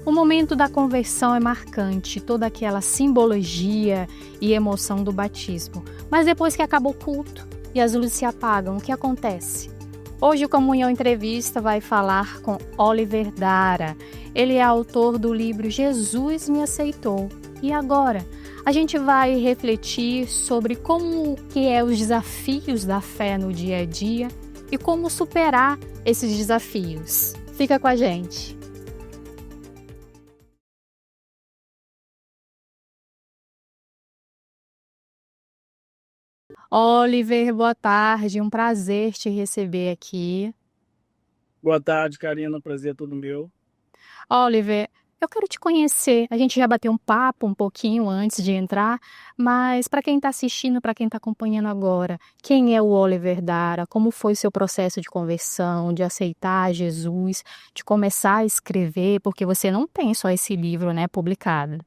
O momento da conversão é marcante, toda aquela simbologia e emoção do batismo. Mas depois que acaba o culto e as luzes se apagam, o que acontece? Hoje o Comunhão Entrevista vai falar com Oliver Dara. Ele é autor do livro Jesus Me Aceitou. E agora? A gente vai refletir sobre como que é os desafios da fé no dia a dia e como superar esses desafios. Fica com a gente. Oliver, boa tarde, um prazer te receber aqui. Boa tarde, Karina. Prazer é todo meu. Oliver, eu quero te conhecer. A gente já bateu um papo um pouquinho antes de entrar, mas para quem está assistindo, para quem está acompanhando agora, quem é o Oliver Dara? Como foi o seu processo de conversão, de aceitar Jesus, de começar a escrever? Porque você não tem só esse livro, né, publicado.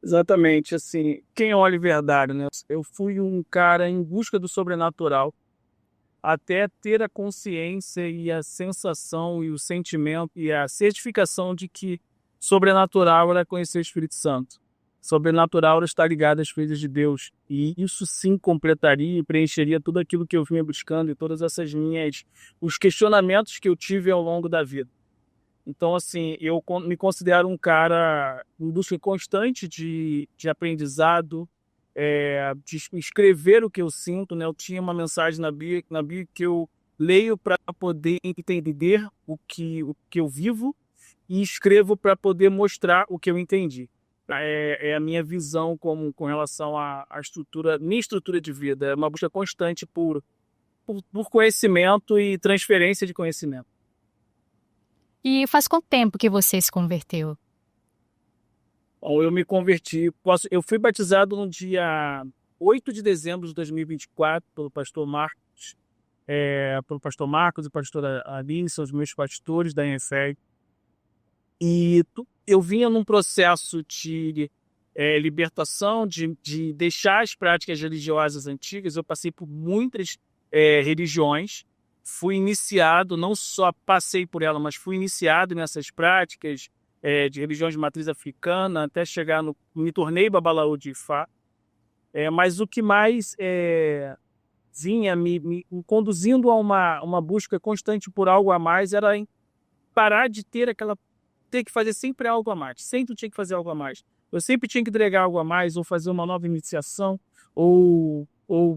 Exatamente, assim, quem olha verdade, né? Eu fui um cara em busca do sobrenatural até ter a consciência e a sensação e o sentimento e a certificação de que sobrenatural era conhecer o Espírito Santo. Sobrenatural era estar ligado às coisas de Deus. E isso sim completaria e preencheria tudo aquilo que eu vinha buscando e todas essas os questionamentos que eu tive ao longo da vida. Então, assim, me considero um cara em busca constante de aprendizado, de escrever o que eu sinto, né? Eu tinha uma mensagem na Bíblia que eu leio para poder entender o que eu vivo e escrevo para poder mostrar o que eu entendi. É a minha visão com relação à estrutura, minha estrutura de vida. É uma busca constante por conhecimento e transferência de conhecimento. E faz quanto tempo que você se converteu? Bom, eu me converti, eu fui batizado no dia 8 de dezembro de 2024 pelo pastor Marcos e pastora Alice, são os meus pastores da EFE. Eu vinha num processo de libertação, de deixar as práticas religiosas antigas. Eu passei por muitas religiões, fui iniciado, não só passei por ela, mas fui iniciado nessas práticas de religiões de matriz africana, até chegar me tornei Babalaô de Ifá. Mas o que mais vinha me conduzindo a uma busca constante por algo a mais era em parar de ter que fazer sempre algo a mais. Sempre tinha que fazer algo a mais. Eu sempre tinha que entregar algo a mais, ou fazer uma nova iniciação, ou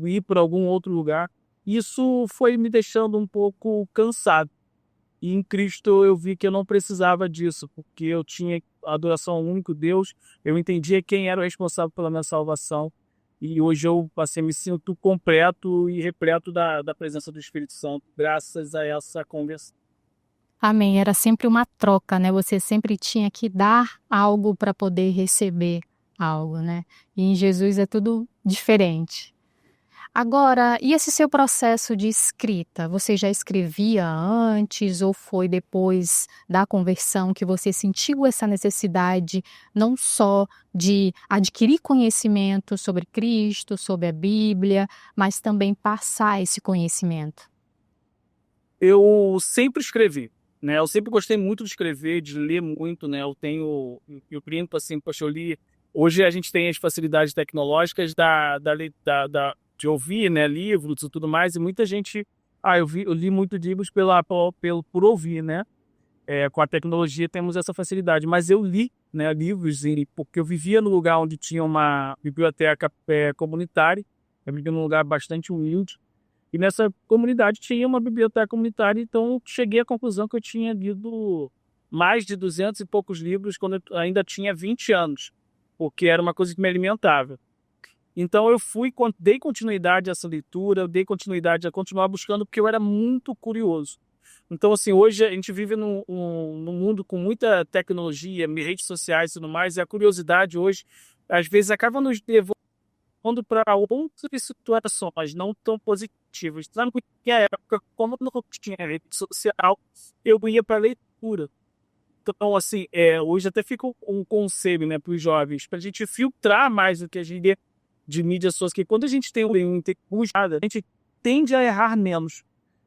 ir para algum outro lugar. Isso foi me deixando um pouco cansado. E em Cristo eu vi que eu não precisava disso, porque eu tinha adoração ao único Deus, eu entendia quem era o responsável pela minha salvação. E hoje eu me sinto completo e repleto da presença do Espírito Santo, graças a essa conversão. Amém. Era sempre uma troca, né? Você sempre tinha que dar algo para poder receber algo, né? E em Jesus é tudo diferente. Agora, e esse seu processo de escrita? Você já escrevia antes ou foi depois da conversão que você sentiu essa necessidade não só de adquirir conhecimento sobre Cristo, sobre a Bíblia, mas também passar esse conhecimento? Eu sempre escrevi, né? Eu sempre gostei muito de escrever, de ler muito, né? Eu brinco assim, poxa, eu li. Hoje a gente tem as facilidades tecnológicas de ouvir, né, livros e tudo mais, e muita gente. Eu li muitos livros por ouvir, né? Com a tecnologia temos essa facilidade, mas eu li, né, livros porque eu vivia no lugar onde tinha uma biblioteca comunitária, eu vivia num lugar bastante humilde, e nessa comunidade tinha uma biblioteca comunitária, então eu cheguei à conclusão que eu tinha lido mais de 200 e poucos livros quando eu ainda tinha 20 anos, porque era uma coisa que me alimentava. Então dei continuidade a essa leitura, eu dei continuidade a continuar buscando, porque eu era muito curioso. Então, assim, hoje a gente vive num mundo com muita tecnologia, redes sociais e tudo mais, e a curiosidade hoje, às vezes, acaba nos levando para outras situações não tão positivas. Sabe, porque a época, como não tinha rede social, eu ia para a leitura. Então, assim, hoje até fica um conselho, né, para os jovens, para a gente filtrar mais o que a gente lê de mídias sociais, que quando a gente tem um puxada, a gente tende a errar menos.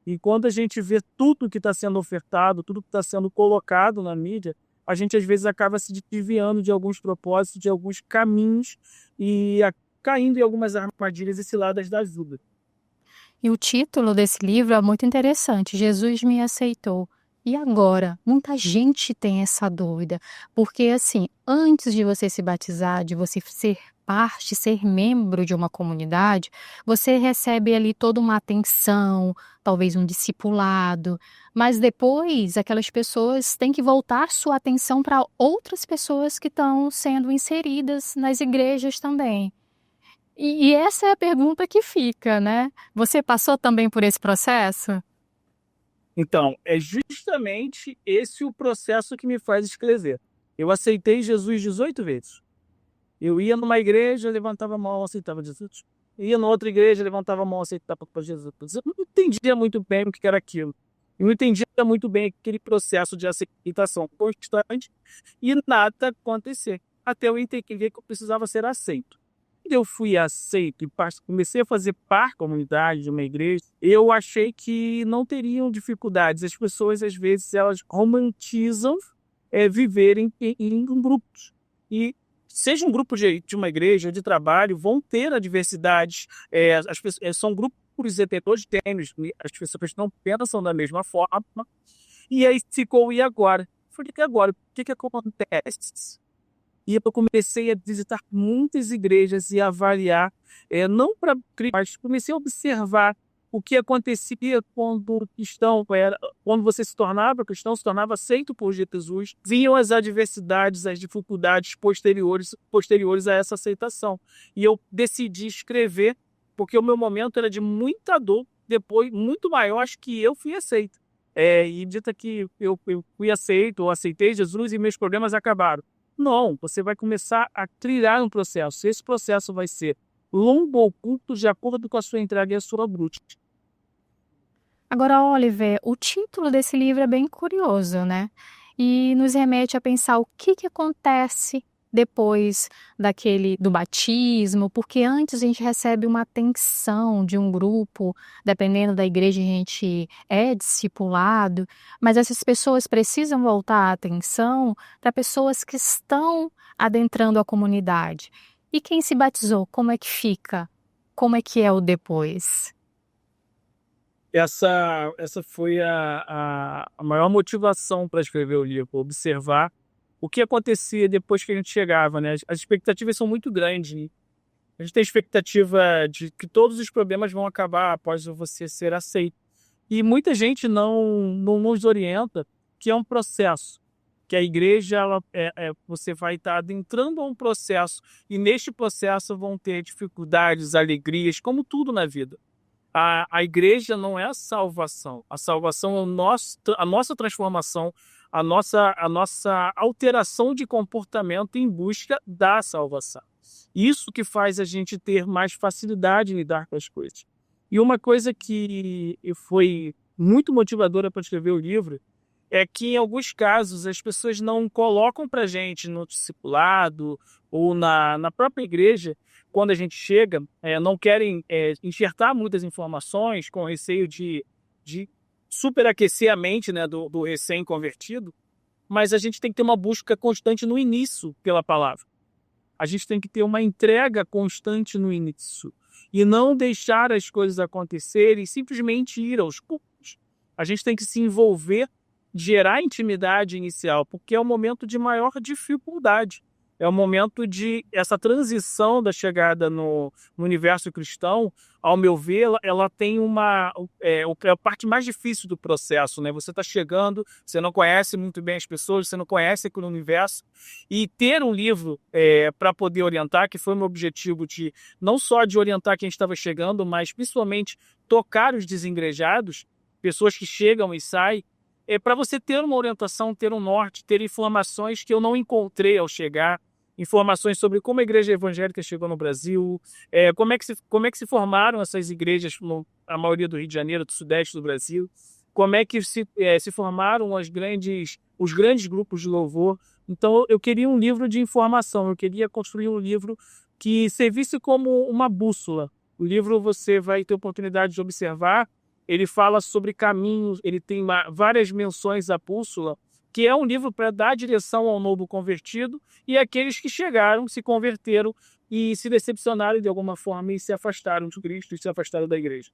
E quando a gente vê tudo que está sendo ofertado, tudo que está sendo colocado na mídia, a gente às vezes acaba se desviando de alguns propósitos, de alguns caminhos e caindo em algumas armadilhas e ciladas da ajuda. E o título desse livro é muito interessante, Jesus me aceitou. E agora? Muita gente tem essa dúvida, porque assim, antes de você se batizar, de você ser parte, ser membro de uma comunidade, você recebe ali toda uma atenção, talvez um discipulado, mas depois aquelas pessoas têm que voltar sua atenção para outras pessoas que estão sendo inseridas nas igrejas também. E essa é a pergunta que fica, né. Você passou também por esse processo? Então, é justamente esse o processo que me faz escrever. Eu aceitei Jesus 18 vezes. Eu ia numa igreja, levantava a mão, aceitava Jesus. Ia numa outra igreja, levantava a mão, aceitava Jesus. Eu não entendia muito bem o que era aquilo. Eu não entendia muito bem aquele processo de aceitação constante e nada acontecer. Até eu entender que eu precisava ser aceito. Quando eu fui aceito e comecei a fazer parte da comunidade, de uma igreja, eu achei que não teriam dificuldades. As pessoas, às vezes, elas romantizam viverem em grupos. E seja um grupo de uma igreja, de trabalho, vão ter adversidades. São grupos heterogêneos, as pessoas não pensam da mesma forma. E aí ficou, e agora? Eu falei, e agora? O que acontece? E eu comecei a visitar muitas igrejas e avaliar, não para criar, mas comecei a observar o que acontecia quando o cristão quando você se tornava cristão, se tornava aceito por Jesus, vinham as adversidades, as dificuldades posteriores a essa aceitação. E eu decidi escrever, porque o meu momento era de muita dor, depois, muito maior, acho que eu fui aceito. E dita que eu fui aceito, ou aceitei Jesus e meus problemas acabaram. Não, você vai começar a trilhar um processo. Esse processo vai ser longo ou curto de acordo com a sua entrega e a sua bruxa. Agora, Oliver, o título desse livro é bem curioso, né? E nos remete a pensar o que acontece depois do batismo, porque antes a gente recebe uma atenção de um grupo, dependendo da igreja a gente é discipulado, mas essas pessoas precisam voltar a atenção para pessoas que estão adentrando a comunidade. E quem se batizou, como é que fica? Como é que é o depois? Essa foi a maior motivação para escrever o livro, observar o que acontecia depois que a gente chegava, né? As expectativas são muito grandes. Né? A gente tem expectativa de que todos os problemas vão acabar após você ser aceito. E muita gente não nos orienta que é um processo, que a igreja você vai estar adentrando a um processo e neste processo vão ter dificuldades, alegrias, como tudo na vida. A igreja não é a salvação é a nossa transformação, a nossa alteração de comportamento em busca da salvação. Isso que faz a gente ter mais facilidade em lidar com as coisas. E uma coisa que foi muito motivadora para escrever o livro é que, em alguns casos, as pessoas não colocam para a gente no discipulado ou na própria igreja, quando a gente chega, não querem enxertar muitas informações com receio de superaquecer a mente, né, do recém-convertido, mas a gente tem que ter uma busca constante no início pela palavra. A gente tem que ter uma entrega constante no início e não deixar as coisas acontecerem e simplesmente ir aos poucos. A gente tem que se envolver, gerar intimidade inicial, porque é o momento de maior dificuldade. É o momento de essa transição da chegada no universo cristão, ao meu ver, ela tem a parte mais difícil do processo, né? Você está chegando, você não conhece muito bem as pessoas, você não conhece aquele universo, e ter um livro para poder orientar, que foi o meu objetivo de não só de orientar quem estava chegando, mas principalmente tocar os desengrejados, pessoas que chegam e saem, para você ter uma orientação, ter um norte, ter informações que eu não encontrei ao chegar, informações sobre como a igreja evangélica chegou no Brasil, como é que se formaram essas igrejas, a maioria do Rio de Janeiro, do Sudeste do Brasil, como é que se formaram os grandes grupos de louvor. Então, eu queria um livro de informação, eu queria construir um livro que servisse como uma bússola. O livro você vai ter oportunidade de observar ele fala sobre caminhos, ele tem várias menções à bússola, que é um livro para dar direção ao novo convertido e àqueles que chegaram, se converteram e se decepcionaram de alguma forma e se afastaram de Cristo e se afastaram da igreja.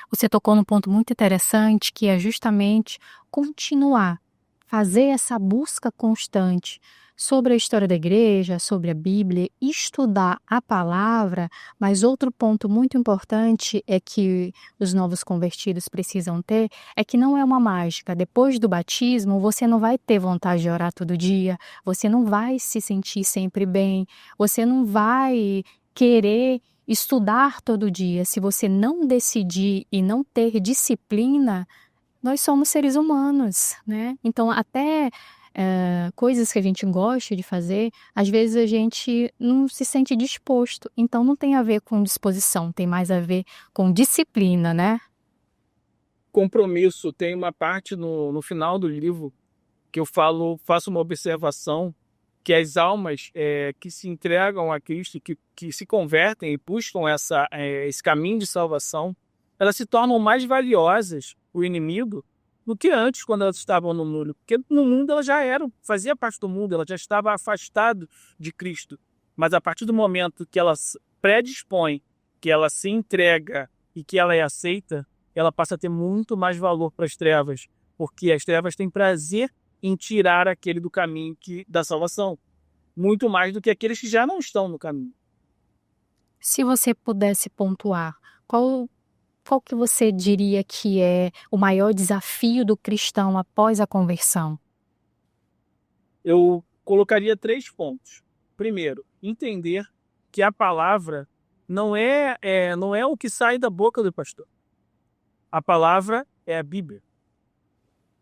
Você tocou num ponto muito interessante, que é justamente continuar, fazer essa busca constante sobre a história da igreja, sobre a Bíblia, estudar a palavra, mas outro ponto muito importante é que os novos convertidos precisam ter, é que não é uma mágica. Depois do batismo, você não vai ter vontade de orar todo dia, você não vai se sentir sempre bem, você não vai querer estudar todo dia. Se você não decidir e não ter disciplina, nós somos seres humanos, né? Então, até coisas que a gente gosta de fazer, às vezes a gente não se sente disposto. Então, não tem a ver com disposição, tem mais a ver com disciplina, né? Compromisso, tem uma parte no final do livro que eu faço uma observação que as almas que se entregam a Cristo, que se convertem e buscam esse caminho de salvação, elas se tornam mais valiosas o inimigo do que antes, quando elas estavam no mundo. Porque no mundo elas já eram, fazia parte do mundo, ela já estava afastado de Cristo. Mas a partir do momento que ela predispõe, que ela se entrega e que ela é aceita, ela passa a ter muito mais valor para as trevas, porque as trevas têm prazer em tirar aquele do caminho da salvação, muito mais do que aqueles que já não estão no caminho. Se você pudesse pontuar, qual que você diria que é o maior desafio do cristão após a conversão? Eu colocaria 3 pontos. Primeiro, entender que a palavra não é o que sai da boca do pastor. A palavra é a Bíblia.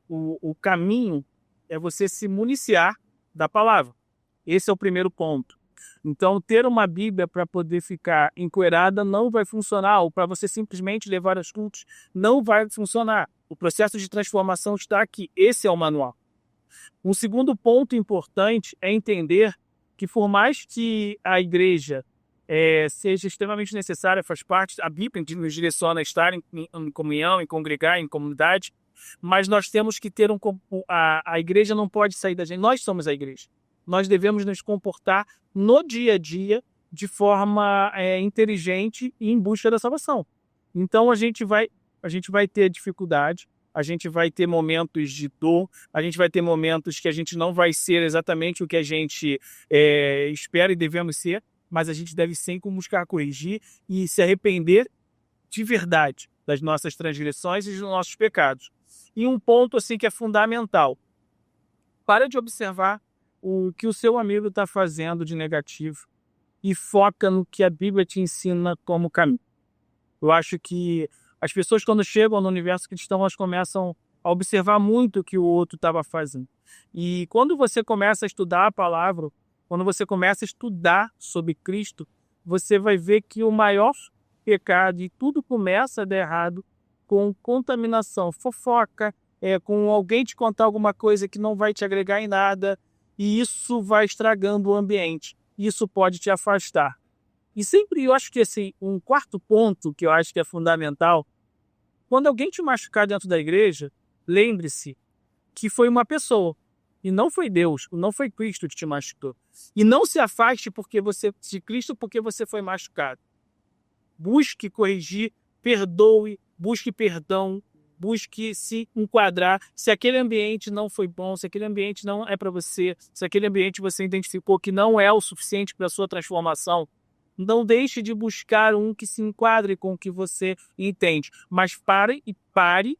O caminho é você se municiar da palavra. Esse é o primeiro ponto. Então, ter uma Bíblia para poder ficar encoerada não vai funcionar, ou para você simplesmente levar aos cultos, não vai funcionar. O processo de transformação está aqui. Esse é o manual. Um segundo ponto importante é entender que, por mais que a igreja seja extremamente necessária, faz parte, a Bíblia nos direciona a estar em comunhão, em congregar, em comunidade, mas nós temos que ter a igreja não pode sair da gente. Nós somos a igreja. Nós devemos nos comportar no dia a dia de forma inteligente e em busca da salvação. Então a gente vai ter dificuldade, a gente vai ter momentos de dor, a gente vai ter momentos que a gente não vai ser exatamente o que a gente espera e devemos ser, mas a gente deve sempre buscar corrigir e se arrepender de verdade das nossas transgressões e dos nossos pecados. E um ponto assim que é fundamental: para de observar o que o seu amigo está fazendo de negativo e foca no que a Bíblia te ensina como caminho. Eu acho que as pessoas, quando chegam no universo cristão, elas começam a observar muito o que o outro estava fazendo. E quando você começa a estudar a palavra, quando você começa a estudar sobre Cristo, você vai ver que o maior pecado, e tudo começa a dar errado, com contaminação, fofoca, com alguém te contar alguma coisa que não vai te agregar em nada, e isso vai estragando o ambiente. Isso pode te afastar. E sempre eu acho que um quarto ponto que eu acho que é fundamental: quando alguém te machucar dentro da igreja, lembre-se que foi uma pessoa, e não foi Deus, não foi Cristo que te machucou. E não se afaste de Cristo porque você foi machucado. Busque corrigir, perdoe, busque perdão, busque se enquadrar. Se aquele ambiente não foi bom, se aquele ambiente não é para você, se aquele ambiente você identificou que não é o suficiente para a sua transformação, não deixe de buscar um que se enquadre com o que você entende. Mas pare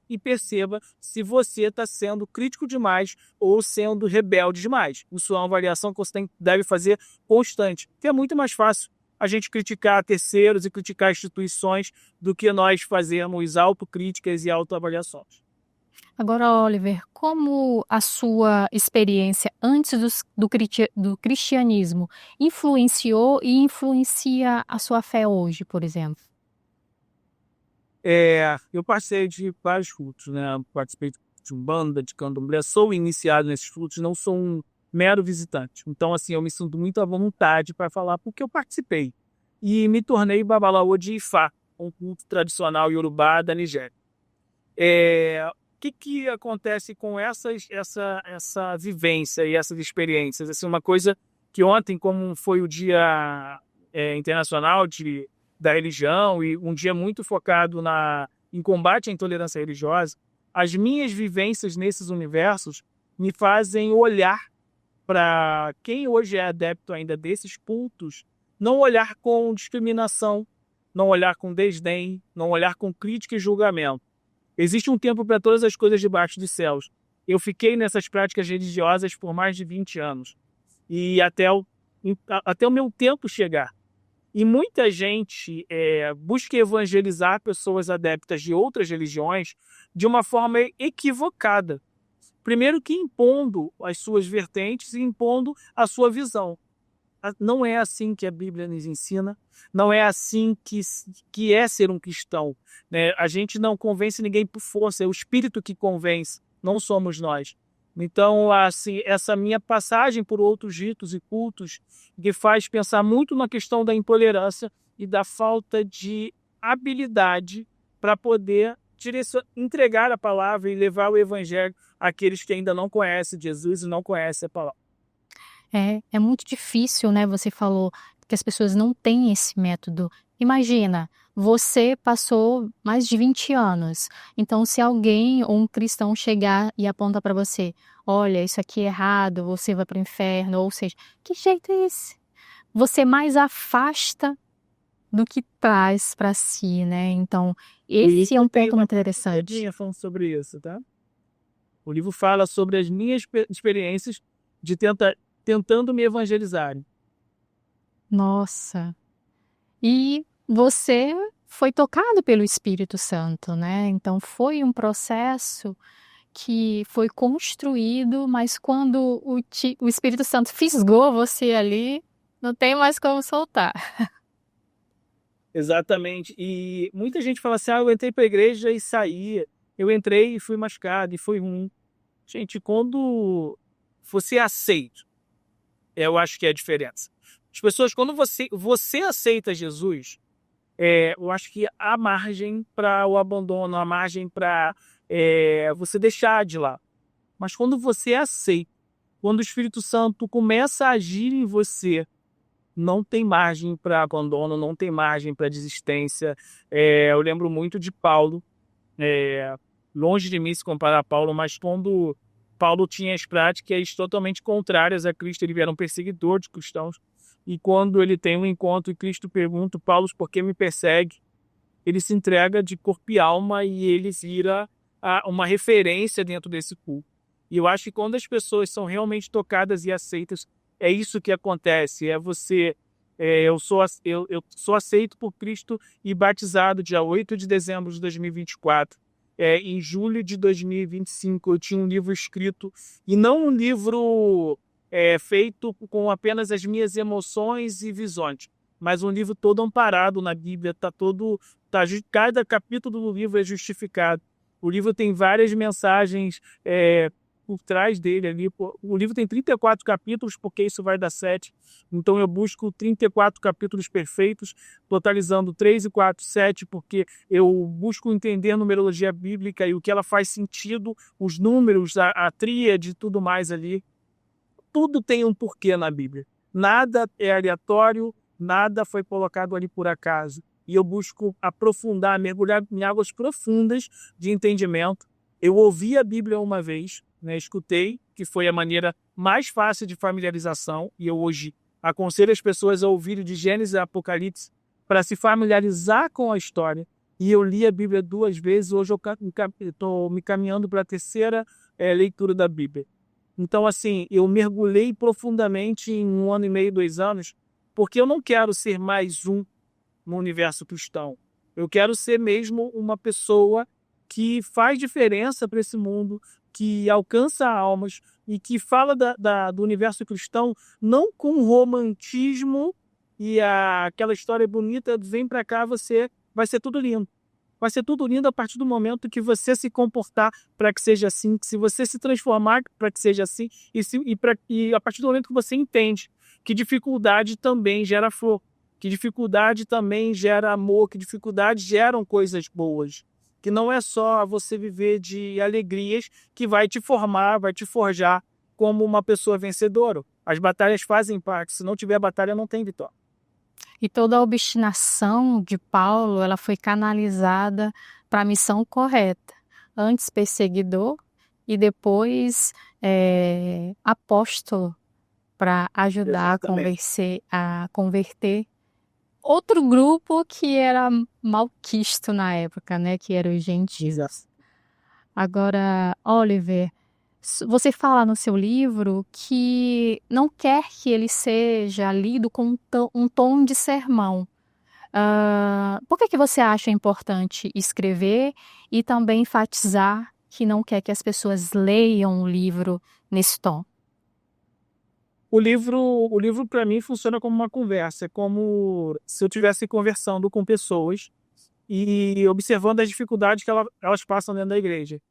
e perceba se você está sendo crítico demais ou sendo rebelde demais. Isso é uma avaliação que você deve fazer constante, que é muito mais fácil a gente criticar terceiros e criticar instituições do que nós fazermos autocríticas e autoavaliações. Agora, Oliver, como a sua experiência antes do cristianismo influenciou e influencia a sua fé hoje, por exemplo? Eu passei de vários cultos, né? Participei de umbanda, de candomblé, sou iniciado nesses cultos, não sou um mero visitante. Então, assim, eu me sinto muito à vontade para falar porque eu participei. E me tornei babalaô de Ifá, um culto tradicional iorubá da Nigéria. O que acontece com essa vivência e essas experiências? Assim, uma coisa que ontem, como foi o Dia Internacional da Religião e um dia muito focado em combate à intolerância religiosa, as minhas vivências nesses universos me fazem olhar para quem hoje é adepto ainda desses cultos, não olhar com discriminação, não olhar com desdém, não olhar com crítica e julgamento. Existe um tempo para todas as coisas debaixo dos céus. Eu fiquei nessas práticas religiosas por mais de 20 anos. E até o meu tempo chegar. E muita gente busca evangelizar pessoas adeptas de outras religiões de uma forma equivocada. Primeiro que impondo as suas vertentes e impondo a sua visão. Não é assim que a Bíblia nos ensina, não é assim que é ser um cristão, né? A gente não convence ninguém por força, é o Espírito que convence, não somos nós. Então, assim, essa minha passagem por outros ritos e cultos que faz pensar muito na questão da intolerância e da falta de habilidade para poder entregar a palavra e levar o evangelho àqueles que ainda não conhecem Jesus e não conhecem a palavra. É muito difícil, né, você falou que as pessoas não têm esse método. Imagina, você passou mais de 20 anos, então se alguém ou um cristão chegar e aponta para você: "Olha, isso aqui é errado, você vai para o inferno", ou seja, que jeito é esse? Você mais afasta do que traz para si, né, então E esse é um tem ponto uma muito interessante. minha falando sobre isso, tá? O livro fala sobre as minhas experiências de tentando me evangelizar. Nossa. E você foi tocado pelo Espírito Santo, né, então foi um processo que foi construído, mas quando o Espírito Santo fisgou você ali, não tem mais como soltar. Exatamente. E muita gente fala assim: eu entrei para a igreja e saí. Eu entrei e fui machucado e foi ruim. Gente, quando você é aceito, eu acho que é a diferença. As pessoas, quando você aceita Jesus, eu acho que há margem para o abandono, há margem para você deixar de lá. Mas quando você aceita, quando o Espírito Santo começa a agir em você, não tem margem para abandono, não tem margem para desistência. Eu lembro muito de Paulo, longe de mim se comparar a Paulo, mas quando Paulo tinha as práticas totalmente contrárias a Cristo, ele era um perseguidor de cristãos. E quando ele tem um encontro e Cristo pergunta: Paulo, por que me persegue? Ele se entrega de corpo e alma e ele vira uma referência dentro desse culto. E eu acho que quando as pessoas são realmente tocadas e aceitas, é isso que acontece. Eu sou aceito por Cristo e batizado dia 8 de dezembro de 2024. Em julho de 2025 eu tinha um livro escrito, e não um livro feito com apenas as minhas emoções e visões, mas um livro todo amparado na Bíblia, cada capítulo do livro é justificado. O livro tem várias mensagens por trás dele ali. O livro tem 34 capítulos, porque isso vai dar 7. Então eu busco 34 capítulos perfeitos, totalizando 3 e 4, 7, porque eu busco entender a numerologia bíblica e o que ela faz sentido, os números, a tríade e tudo mais ali. Tudo tem um porquê na Bíblia. Nada é aleatório, nada foi colocado ali por acaso. E eu busco aprofundar, mergulhar em águas profundas de entendimento. Eu ouvi a Bíblia uma vez, né, escutei, que foi a maneira mais fácil de familiarização, e eu hoje aconselho as pessoas a ouvirem de Gênesis a Apocalipse para se familiarizar com a história. E eu li a Bíblia 2 vezes, hoje eu estou me caminhando para a terceira leitura da Bíblia. Então, assim, eu mergulhei profundamente em 1 ano e meio, 2 anos, porque eu não quero ser mais um no universo cristão. Eu quero ser mesmo uma pessoa que faz diferença para esse mundo, que alcança almas e que fala do universo cristão não com romantismo e aquela história bonita, vem para cá, vai ser tudo lindo. Vai ser tudo lindo a partir do momento que você se comportar para que seja assim, que se você se transformar para que seja assim, e a partir do momento que você entende que dificuldade também gera flor, que dificuldade também gera amor, que dificuldade geram coisas boas. que não é só você viver de alegrias que vai te formar, vai te forjar como uma pessoa vencedora. As batalhas fazem parte, se não tiver batalha, não tem vitória. E toda a obstinação de Paulo, ela foi canalizada para a missão correta. Antes perseguidor e depois apóstolo, para ajudar Exatamente. a converter outro grupo que era malquisto na época, né, que eram os gentios. Agora, Oliver, você fala no seu livro que não quer que ele seja lido com um tom de sermão. Por que que você acha importante escrever e também enfatizar que não quer que as pessoas leiam o livro nesse tom? O livro para mim funciona como uma conversa, é como se eu estivesse conversando com pessoas e observando as dificuldades que elas passam dentro da igreja.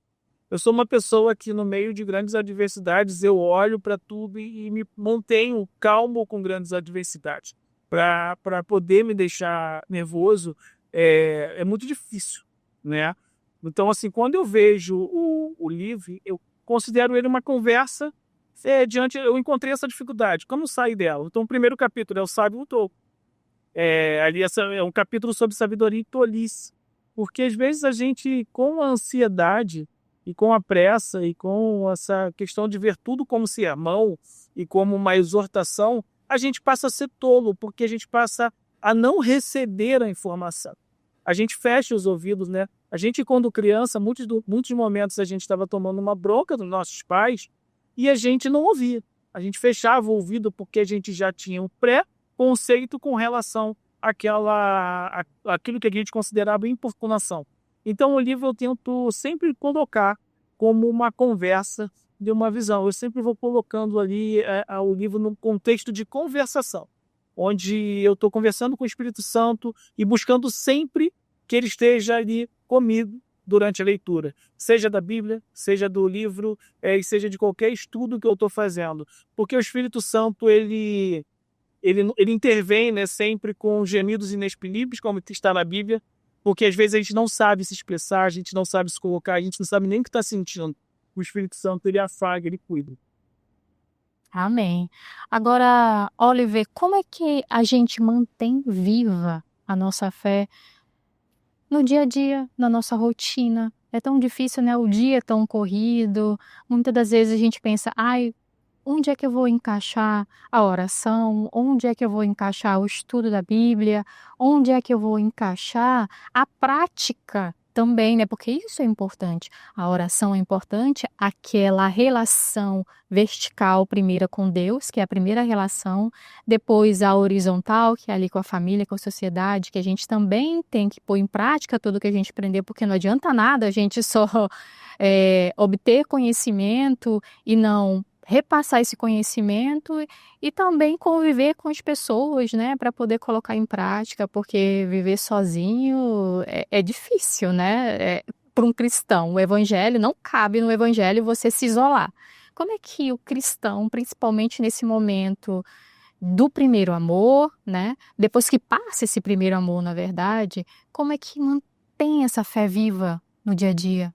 Eu sou uma pessoa que, no meio de grandes adversidades, eu olho para tudo e me mantenho calmo com grandes adversidades. Para poder me deixar nervoso é muito difícil, né? Então, assim, quando eu vejo o livro, eu considero ele uma conversa. Eu encontrei essa dificuldade, como sair dela? Então, o primeiro capítulo é o sábio e o tolo. Ali é um capítulo sobre sabedoria e tolice. Porque às vezes a gente, com a ansiedade e com a pressa e com essa questão de ver tudo como sermão e como uma exortação, a gente passa a ser tolo, porque a gente passa a não receber a informação. A gente fecha os ouvidos, né? A gente, quando criança, muitos momentos a gente estava tomando uma bronca dos nossos pais e a gente não ouvia. A gente fechava o ouvido porque a gente já tinha um pré-conceito com relação àquilo que a gente considerava importunação. Então, o livro eu tento sempre colocar como uma conversa de uma visão. Eu sempre vou colocando ali o livro num contexto de conversação, onde eu estou conversando com o Espírito Santo e buscando sempre que ele esteja ali comigo durante a leitura, seja da Bíblia, seja do livro, e seja de qualquer estudo que eu estou fazendo. Porque o Espírito Santo, ele intervém, né, sempre com gemidos inexprimíveis, como está na Bíblia, porque às vezes a gente não sabe se expressar, a gente não sabe se colocar, a gente não sabe nem o que está sentindo. O Espírito Santo, ele afaga, ele cuida. Amém. Agora, Oliver, como é que a gente mantém viva a nossa fé no dia a dia, na nossa rotina? É tão difícil, né? O dia é tão corrido. Muitas das vezes a gente pensa, ai, onde é que eu vou encaixar a oração? Onde é que eu vou encaixar o estudo da Bíblia? Onde é que eu vou encaixar a prática também, né? Porque isso é importante. A oração é importante, aquela relação vertical primeira com Deus, que é a primeira relação, depois a horizontal, que é ali com a família, com a sociedade, que a gente também tem que pôr em prática tudo que a gente aprendeu, porque não adianta nada a gente só obter conhecimento e não repassar esse conhecimento e também conviver com as pessoas, né, para poder colocar em prática, porque viver sozinho é difícil, né, para um cristão. O evangelho, não cabe no evangelho você se isolar. Como é que o cristão, principalmente nesse momento do primeiro amor, né, depois que passa esse primeiro amor, na verdade, como é que mantém essa fé viva no dia a dia?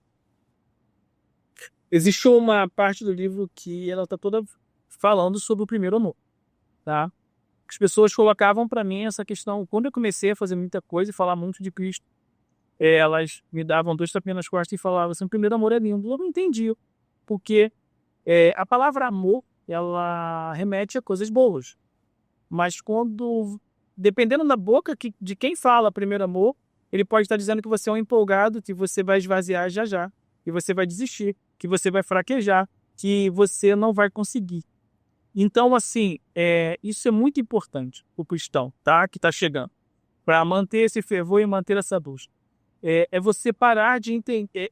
Existe uma parte do livro que ela está toda falando sobre o primeiro amor, tá? As pessoas colocavam para mim essa questão, quando eu comecei a fazer muita coisa e falar muito de Cristo, elas me davam 2 tapinhas nas costas e falavam assim, o primeiro amor é lindo. Eu não entendi, porque a palavra amor, ela remete a coisas boas, mas dependendo da boca de quem fala primeiro amor, ele pode estar dizendo que você é um empolgado, que você vai esvaziar já já, que você vai desistir, que você vai fraquejar, que você não vai conseguir. Então, assim, isso é muito importante para o cristão, tá? Que está chegando, para manter esse fervor e manter essa busca. Você parar de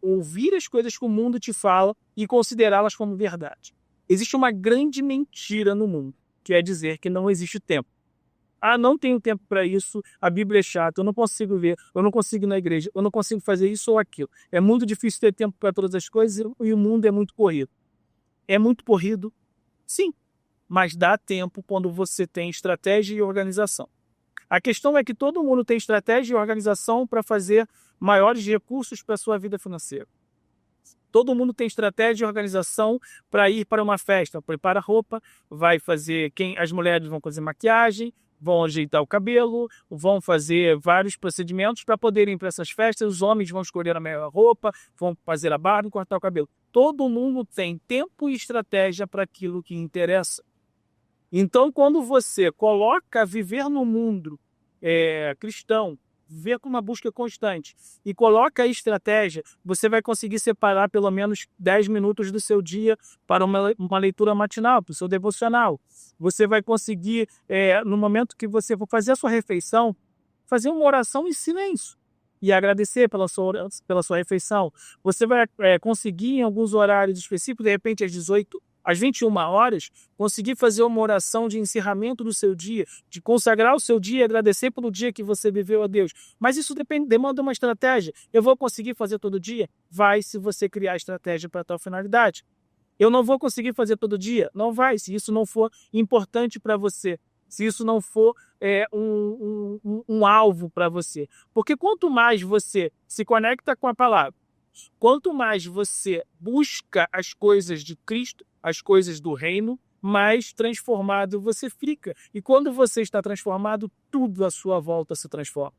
ouvir as coisas que o mundo te fala e considerá-las como verdade. Existe uma grande mentira no mundo, que é dizer que não existe tempo. Ah, não tenho tempo para isso, a Bíblia é chata, eu não consigo ver, eu não consigo ir na igreja, eu não consigo fazer isso ou aquilo. É muito difícil ter tempo para todas as coisas e o mundo é muito corrido. É muito corrido? Sim, mas dá tempo quando você tem estratégia e organização. A questão é que todo mundo tem estratégia e organização para fazer maiores recursos para a sua vida financeira. Todo mundo tem estratégia e organização para ir para uma festa. Prepara roupa, vai fazer... As mulheres vão fazer maquiagem, vão ajeitar o cabelo, vão fazer vários procedimentos para poderem ir para essas festas. Os homens vão escolher a melhor roupa, vão fazer a barba e cortar o cabelo. Todo mundo tem tempo e estratégia para aquilo que interessa. Então, quando você coloca viver no mundo cristão, viver com uma busca constante e coloca a estratégia, você vai conseguir separar pelo menos 10 minutos do seu dia para uma leitura matinal, para o seu devocional. Você vai conseguir, no momento que você for fazer a sua refeição, fazer uma oração em silêncio e agradecer pela sua refeição. Você vai conseguir, em alguns horários específicos, de repente às 18, às 21 horas, conseguir fazer uma oração de encerramento do seu dia, de consagrar o seu dia e agradecer pelo dia que você viveu a Deus. Mas isso demanda uma estratégia. Eu vou conseguir fazer todo dia? Vai, se você criar estratégia para tal finalidade. Eu não vou conseguir fazer todo dia? Não vai, se isso não for importante para você. Se isso não for um alvo para você. Porque quanto mais você se conecta com a palavra, quanto mais você busca as coisas de Cristo, as coisas do reino, mais transformado você fica. E quando você está transformado, tudo à sua volta se transforma.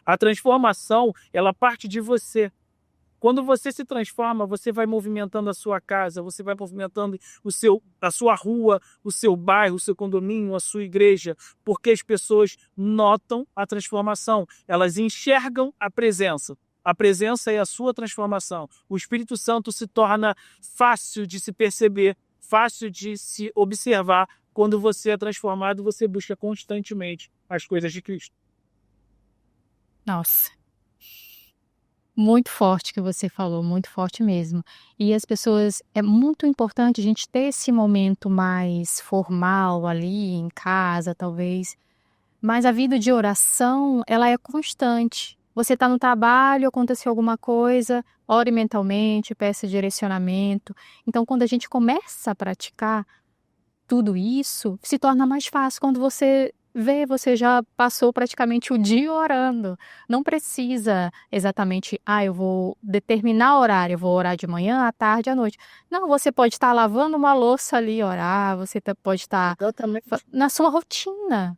A transformação, ela parte de você. Quando você se transforma, você vai movimentando a sua casa, você vai movimentando a sua rua, o seu bairro, o seu condomínio, a sua igreja, porque as pessoas notam a transformação, elas enxergam a presença. A presença é a sua transformação. O Espírito Santo se torna fácil de se perceber, fácil de se observar. Quando você é transformado, você busca constantemente as coisas de Cristo. Nossa, muito forte que você falou, muito forte mesmo. E as pessoas, é muito importante a gente ter esse momento mais formal ali em casa, talvez. Mas a vida de oração, ela é constante. Você está no trabalho, aconteceu alguma coisa, ore mentalmente, peça direcionamento. Então, quando a gente começa a praticar tudo isso, se torna mais fácil. Quando você vê, você já passou praticamente o dia orando. Não precisa exatamente, eu vou determinar horário, eu vou orar de manhã, à tarde, à noite. Não, você pode estar lavando uma louça ali, orar, você pode estar na sua rotina.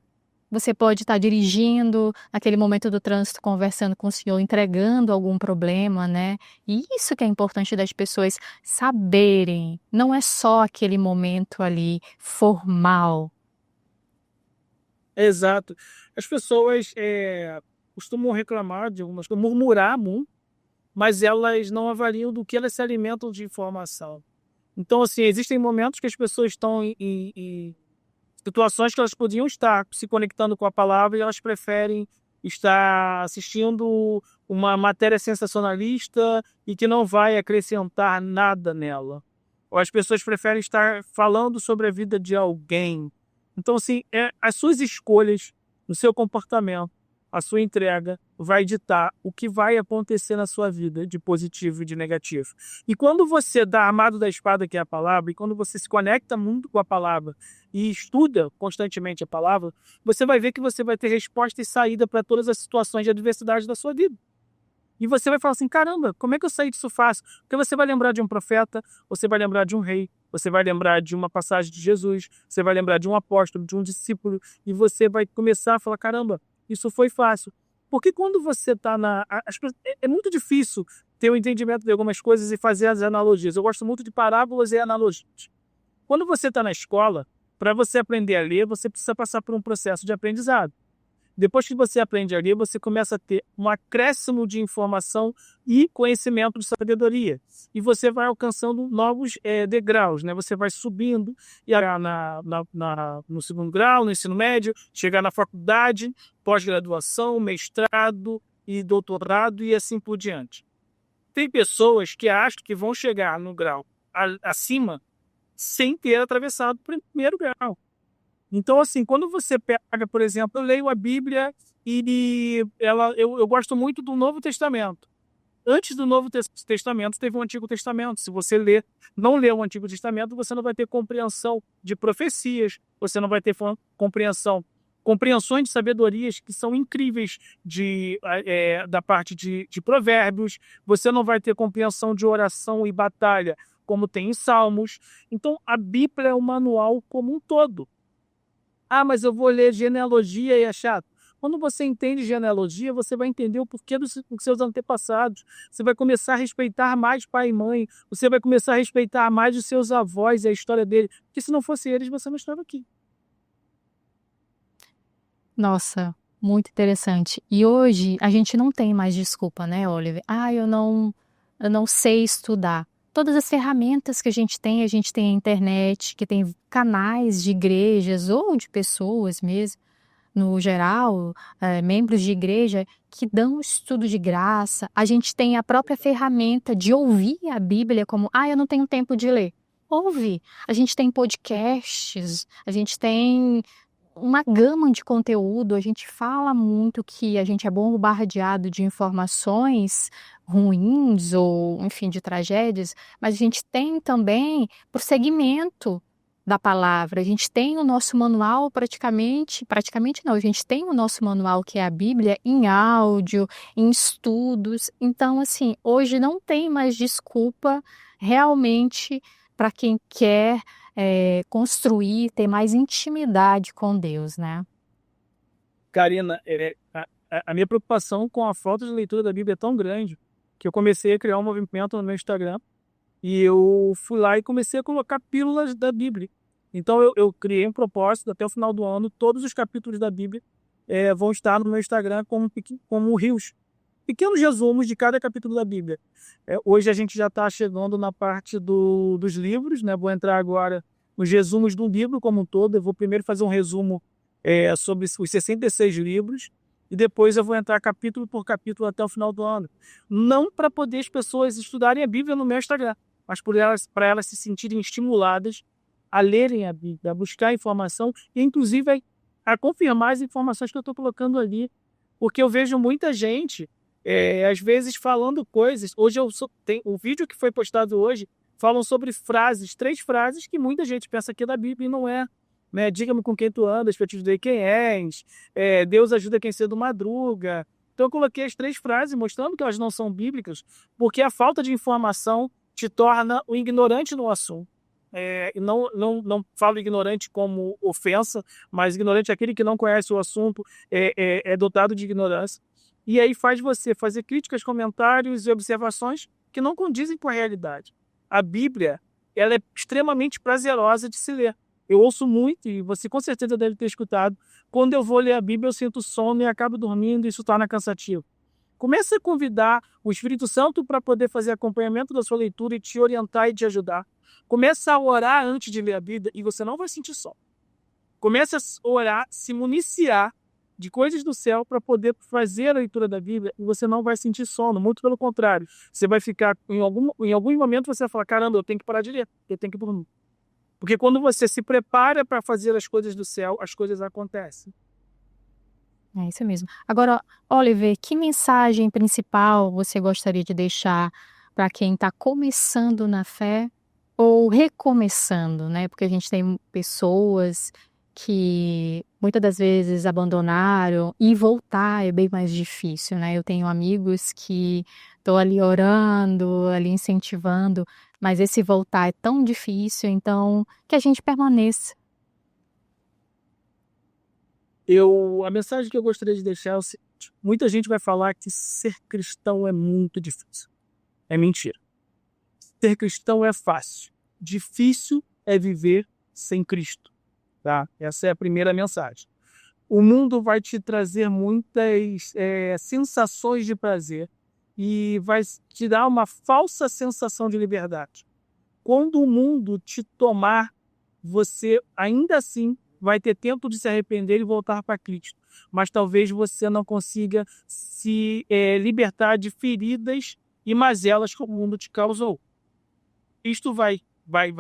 Você pode estar dirigindo, naquele momento do trânsito, conversando com o senhor, entregando algum problema, né? E isso que é importante das pessoas saberem. Não é só aquele momento ali formal. Exato. As pessoas costumam reclamar de algumas coisas, murmurar muito, mas elas não avaliam do que elas se alimentam de informação. Então, assim, existem momentos que as pessoas estão em situações que elas podiam estar se conectando com a palavra e elas preferem estar assistindo uma matéria sensacionalista e que não vai acrescentar nada nela. Ou as pessoas preferem estar falando sobre a vida de alguém. Então, assim, as suas escolhas, o seu comportamento, a sua entrega vai ditar o que vai acontecer na sua vida de positivo e de negativo. E quando você dá armado da espada, que é a palavra, e quando você se conecta muito com a palavra e estuda constantemente a palavra, você vai ver que você vai ter resposta e saída para todas as situações de adversidade da sua vida. E você vai falar assim, caramba, como é que eu saí disso fácil? Porque você vai lembrar de um profeta, você vai lembrar de um rei, você vai lembrar de uma passagem de Jesus, você vai lembrar de um apóstolo, de um discípulo, e você vai começar a falar, caramba, isso foi fácil. Porque quando você está é muito difícil ter o entendimento de algumas coisas e fazer as analogias. Eu gosto muito de parábolas e analogias. Quando você está na escola, para você aprender a ler, você precisa passar por um processo de aprendizado. Depois que você aprende a ler, você começa a ter um acréscimo de informação e conhecimento de sabedoria. E você vai alcançando novos degraus, né? Você vai subindo e no segundo grau, no ensino médio, chegar na faculdade, pós-graduação, mestrado e doutorado e assim por diante. Tem pessoas que acham que vão chegar no grau acima sem ter atravessado o primeiro grau. Então, assim, quando você pega, por exemplo, eu leio a Bíblia e eu gosto muito do Novo Testamento. Antes do Novo Testamento, teve o Antigo Testamento. Se você não ler o Antigo Testamento, você não vai ter compreensão de profecias, você não vai ter compreensão compreensões de sabedorias que são incríveis da parte de provérbios. Você não vai ter compreensão de oração e batalha como tem em Salmos. Então, a Bíblia é um manual como um todo. Ah, mas eu vou ler genealogia e é chato. Quando você entende genealogia, você vai entender o porquê dos seus antepassados. Você vai começar a respeitar mais pai e mãe. Você vai começar a respeitar mais os seus avós e a história deles. Porque se não fosse eles, você não estava aqui. Nossa, muito interessante. E hoje a gente não tem mais desculpa, né, Oliver? Ah, eu não sei estudar. Todas as ferramentas que a gente tem a internet, que tem canais de igrejas ou de pessoas mesmo, no geral, membros de igreja que dão estudo de graça. A gente tem a própria ferramenta de ouvir a Bíblia como, ah, eu não tenho tempo de ler. Ouve. A gente tem podcasts, a gente tem uma gama de conteúdo, a gente fala muito que a gente é bombardeado de informações ruins ou, enfim, de tragédias, mas a gente tem também prosseguimento da palavra. A gente tem o nosso manual praticamente não, a gente tem o nosso manual que é a Bíblia em áudio, em estudos. Então, assim, hoje não tem mais desculpa realmente para quem quer construir, ter mais intimidade com Deus, né? Karina, a minha preocupação com a falta de leitura da Bíblia é tão grande que eu comecei a criar um movimento no meu Instagram e eu fui lá e comecei a colocar pílulas da Bíblia. Então eu criei um propósito, até o final do ano, todos os capítulos da Bíblia vão estar no meu Instagram como reels, pequenos resumos de cada capítulo da Bíblia. Hoje a gente já está chegando na parte dos livros, né? Vou entrar agora nos resumos do livro como um todo. Eu vou primeiro fazer um resumo sobre os 66 livros e depois eu vou entrar capítulo por capítulo até o final do ano. Não para poder as pessoas estudarem a Bíblia no meu Instagram, mas para elas se sentirem estimuladas a lerem a Bíblia, a buscar informação e, inclusive, a confirmar as informações que eu estou colocando ali. Porque eu vejo muita gente, às vezes, falando coisas. Hoje tem o vídeo que foi postado hoje, falam sobre frases, 3 frases que muita gente pensa que é da Bíblia e não é. Né? Diga-me com quem tu andas, que eu te direi quem és. Deus ajuda quem cedo madruga. Então eu coloquei as 3 frases mostrando que elas não são bíblicas, porque a falta de informação te torna o ignorante no assunto. E não falo ignorante como ofensa, mas ignorante é aquele que não conhece o assunto, é dotado de ignorância. E aí faz você fazer críticas, comentários e observações que não condizem com a realidade. A Bíblia, ela é extremamente prazerosa de se ler. Eu ouço muito, e você com certeza deve ter escutado, quando eu vou ler a Bíblia eu sinto sono e acabo dormindo e isso torna cansativo. Comece a convidar o Espírito Santo para poder fazer acompanhamento da sua leitura e te orientar e te ajudar. Comece a orar antes de ler a Bíblia e você não vai sentir sono. Comece a orar, se municiar de coisas do céu para poder fazer a leitura da Bíblia e você não vai sentir sono. Muito pelo contrário. Você vai ficar, em algum momento você vai falar, caramba, eu tenho que parar de ler, eu tenho que dormir. Porque quando você se prepara para fazer as coisas do céu, as coisas acontecem. É isso mesmo. Agora, Oliver, que mensagem principal você gostaria de deixar para quem está começando na fé ou recomeçando, né? Porque a gente tem pessoas que muitas das vezes abandonaram e voltar é bem mais difícil, né? Eu tenho amigos que estou ali orando, ali incentivando, mas esse voltar é tão difícil, então que a gente permaneça. A mensagem que eu gostaria de deixar é o seguinte: muita gente vai falar que ser cristão é muito difícil. É mentira. Ser cristão é fácil. Difícil é viver sem Cristo. Tá? Essa é a primeira mensagem. O mundo vai te trazer muitas sensações de prazer e vai te dar uma falsa sensação de liberdade. Quando o mundo te tomar, você ainda assim vai ter tempo de se arrepender e voltar para Cristo. Mas talvez você não consiga se libertar de feridas e mazelas que o mundo te causou. Cristo vai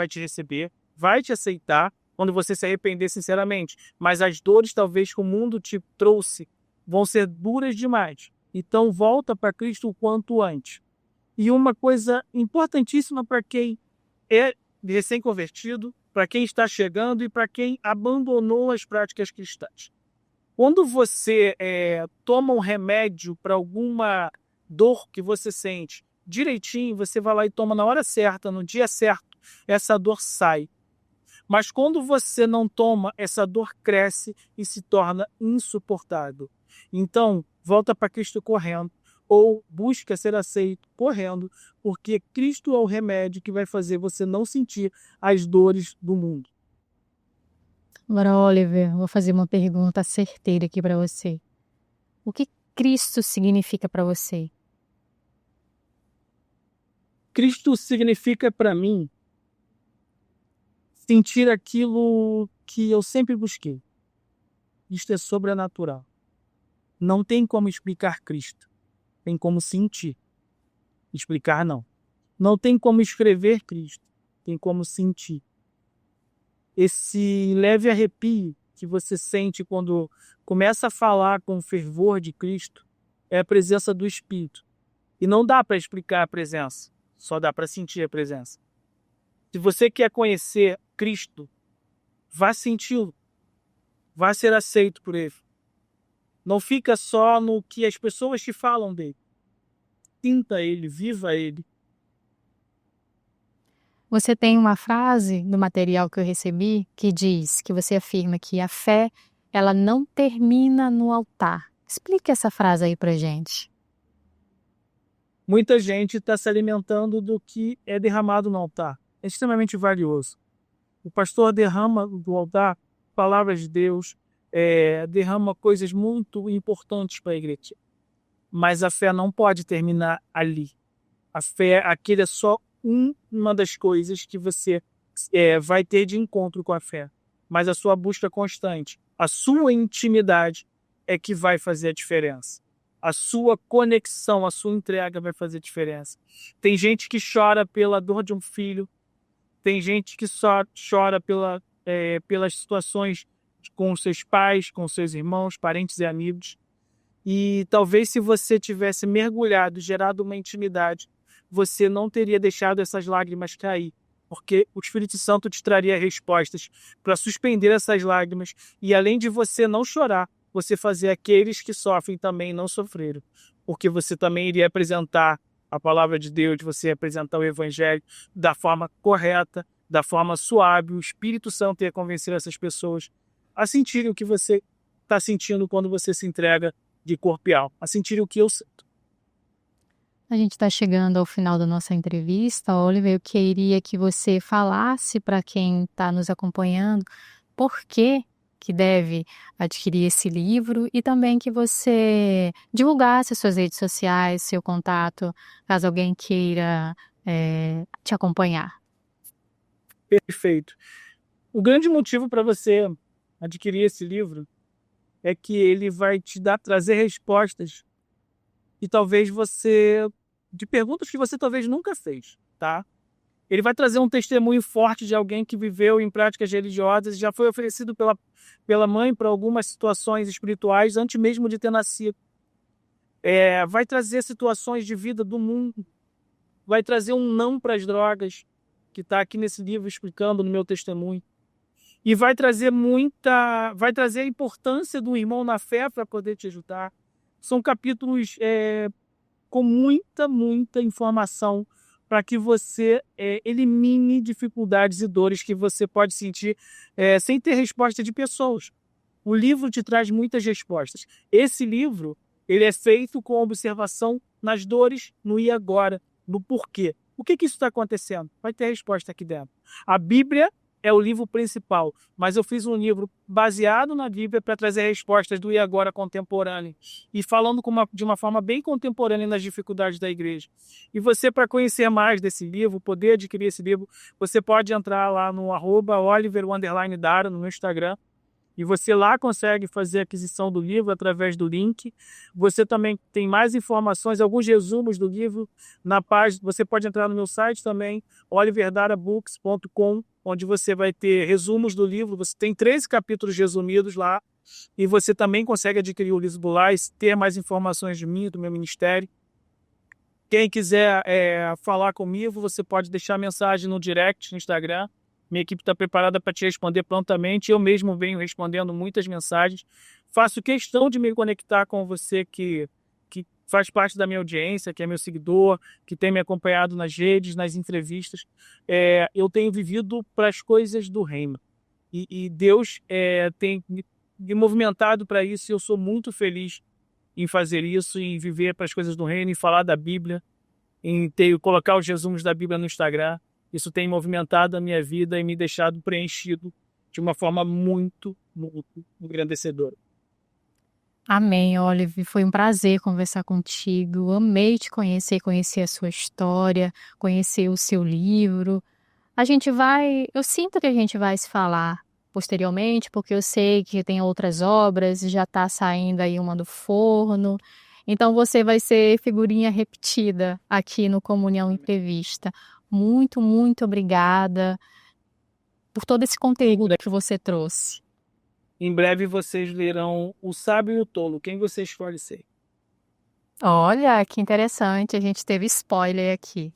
te receber, vai te aceitar quando você se arrepender sinceramente. Mas as dores talvez que o mundo te trouxe vão ser duras demais. Então volta para Cristo o quanto antes. E uma coisa importantíssima para quem é recém-convertido, para quem está chegando e para quem abandonou as práticas cristãs. Quando você toma um remédio para alguma dor que você sente direitinho, você vai lá e toma na hora certa, no dia certo, essa dor sai. Mas quando você não toma, essa dor cresce e se torna insuportável. Então, volta para Cristo correndo, ou busca ser aceito correndo, porque Cristo é o remédio que vai fazer você não sentir as dores do mundo. Agora, Oliver, vou fazer uma pergunta certeira aqui para você. O que Cristo significa para você? Cristo significa para mim sentir aquilo que eu sempre busquei. Isto é sobrenatural. Não tem como explicar Cristo. Tem como sentir. Explicar, não. Não tem como escrever Cristo. Tem como sentir. Esse leve arrepio que você sente quando começa a falar com o fervor de Cristo é a presença do Espírito. E não dá para explicar a presença. Só dá para sentir a presença. Se você quer conhecer Cristo, vá senti-lo. Vá ser aceito por Ele. Não fica só no que as pessoas te falam dele. Sinta Ele, viva Ele. Você tem uma frase no material que eu recebi que diz que você afirma que a fé, ela não termina no altar. Explique essa frase aí pra gente. Muita gente está se alimentando do que é derramado no altar. É extremamente valioso. O pastor derrama do altar palavras de Deus, derrama coisas muito importantes para a igreja. Mas a fé não pode terminar ali. A fé, aquele é só uma das coisas que você vai ter de encontro com a fé. Mas a sua busca constante, a sua intimidade é que vai fazer a diferença. A sua conexão, a sua entrega vai fazer diferença. Tem gente que chora pela dor de um filho, tem gente que só chora pelas situações com seus pais, com seus irmãos, parentes e amigos. E talvez se você tivesse mergulhado, gerado uma intimidade, você não teria deixado essas lágrimas cair, porque o Espírito Santo te traria respostas para suspender essas lágrimas e, além de você não chorar, você fazer aqueles que sofrem também não sofreram, porque você também iria apresentar a palavra de Deus, você ia apresentar o Evangelho da forma correta, da forma suave. O Espírito Santo ia convencer essas pessoas a sentirem o que você está sentindo quando você se entrega de corpo e alma, a sentirem o que eu sinto. A gente está chegando ao final da nossa entrevista, Oliver. Eu queria que você falasse para quem está nos acompanhando por que deve adquirir esse livro e também que você divulgasse as suas redes sociais, seu contato, caso alguém queira te acompanhar. Perfeito. O grande motivo para você adquirir esse livro é que ele vai te trazer respostas e talvez de perguntas que você talvez nunca fez, tá? Ele vai trazer um testemunho forte de alguém que viveu em práticas religiosas e já foi oferecido pela mãe para algumas situações espirituais antes mesmo de ter nascido. Vai trazer situações de vida do mundo, vai trazer um não para as drogas, que está aqui nesse livro explicando no meu testemunho. E vai trazer a importância do irmão na fé para poder te ajudar. São capítulos com muita informação para que você elimine dificuldades e dores que você pode sentir sem ter resposta de pessoas. O livro te traz muitas respostas. Esse livro ele é feito com observação nas dores, no e agora, no porquê. O que isso está acontecendo? Vai ter resposta aqui dentro. A Bíblia é o livro principal, mas eu fiz um livro baseado na Bíblia para trazer respostas do e agora contemporâneo e falando de uma forma bem contemporânea nas dificuldades da igreja. E você, para conhecer mais desse livro, poder adquirir esse livro, você pode entrar lá no @Oliver_Dara no meu Instagram, e você lá consegue fazer a aquisição do livro através do link. Você também tem mais informações, alguns resumos do livro na página. Você pode entrar no meu site também, oliverdarabooks.com, onde você vai ter resumos do livro. Você tem 13 capítulos resumidos lá. E você também consegue adquirir o livro lá e ter mais informações de mim, do meu ministério. Quem quiser falar comigo, você pode deixar mensagem no direct no Instagram. Minha equipe está preparada para te responder prontamente. Eu mesmo venho respondendo muitas mensagens. faço questão de me conectar com você que faz parte da minha audiência, que é meu seguidor, que tem me acompanhado nas redes, nas entrevistas. Eu tenho vivido para as coisas do reino. E Deus tem me movimentado para isso, e eu sou muito feliz em fazer isso, em viver para as coisas do reino, em falar da Bíblia, em colocar os resumos da Bíblia no Instagram. Isso tem movimentado a minha vida e me deixado preenchido de uma forma muito, muito engrandecedora. Amém, Olive. Foi um prazer conversar contigo. Amei te conhecer, conhecer a sua história, conhecer o seu livro. Eu sinto que a gente vai se falar posteriormente, porque eu sei que tem outras obras, já está saindo aí uma do forno. Então você vai ser figurinha repetida aqui no Comunhão Entrevista. Muito, muito obrigada por todo esse conteúdo que você trouxe. Em breve vocês lerão O Sábio e o Tolo. Quem você escolhe ser? Olha, que interessante, a gente teve spoiler aqui.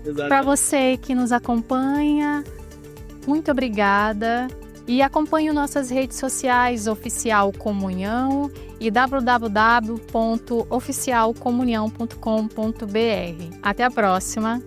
Exato. Para você que nos acompanha, muito obrigada. E acompanhe nossas redes sociais, Oficial Comunhão e www.oficialcomunhão.com.br. Até a próxima!